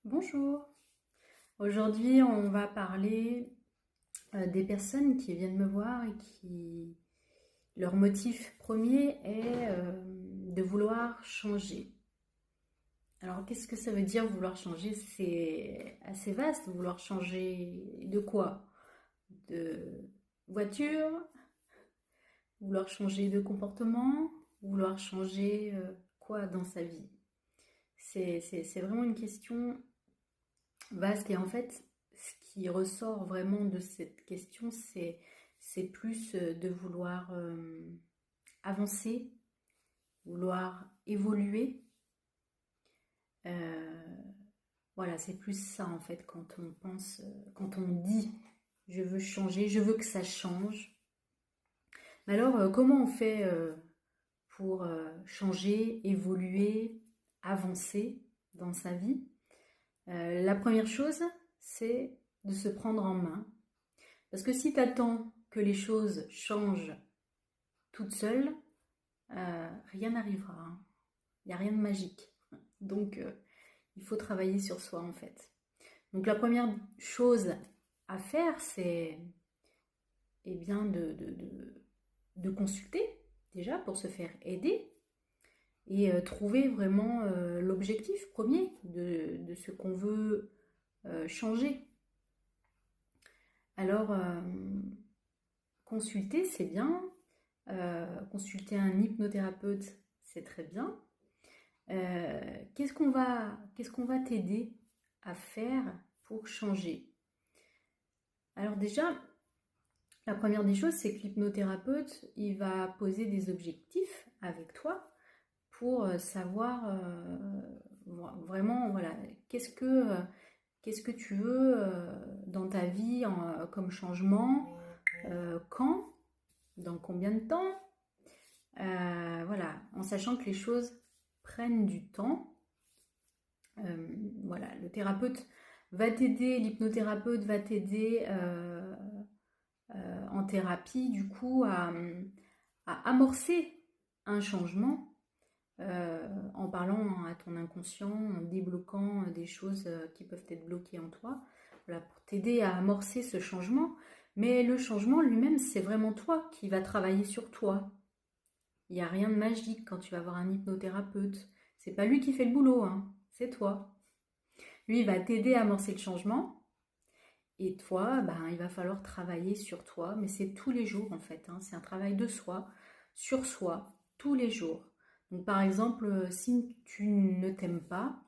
Bonjour, aujourd'hui on va parler des personnes qui viennent me voir et qui leur motif premier est de vouloir changer. Alors qu'est-ce que ça veut dire vouloir changer? C'est assez vaste, vouloir changer de quoi? De voiture, vouloir changer de comportement, vouloir changer quoi dans sa vie? C'est vraiment une question vaste. Et en fait, ce qui ressort vraiment de cette question, c'est plus de vouloir avancer, vouloir évoluer. Euh, voilà, c'est plus ça en fait quand on pense, quand on dit je veux changer, je veux que ça change. Mais alors, comment on fait pour changer, évoluer, avancer dans sa vie? La première chose, c'est de se prendre en main. Parce que si tu attends que les choses changent toutes seules, rien n'arrivera, hein. Il n'y a rien de magique. Donc, il faut travailler sur soi en fait. Donc, la première chose à faire, c'est eh bien, de consulter déjà pour se faire aider et trouver vraiment l'objectif premier de ce qu'on veut changer. Alors, consulter, c'est bien. Consulter un hypnothérapeute, c'est très bien. Qu'est-ce qu'on va t'aider à faire pour changer? Alors déjà, la première des choses, c'est que l'hypnothérapeute, il va poser des objectifs avec toi pour savoir vraiment, voilà, qu'est-ce que tu veux dans ta vie comme changement, quand, dans combien de temps. Voilà, en sachant que les choses prennent du temps. Voilà, le thérapeute va t'aider, l'hypnothérapeute va t'aider en thérapie, du coup, à amorcer un changement en parlant à ton inconscient, en débloquant des choses qui peuvent être bloquées en toi, voilà, pour t'aider à amorcer ce changement. Mais le changement lui-même, c'est vraiment toi qui vas travailler sur toi. Il n'y a rien de magique quand tu vas voir un hypnothérapeute. C'est pas lui qui fait le boulot, hein, c'est toi. Lui, il va t'aider à amorcer le changement. Et toi, ben, il va falloir travailler sur toi. Mais c'est tous les jours, en fait, hein. C'est un travail de soi, sur soi, tous les jours. Donc, par exemple, si tu ne t'aimes pas,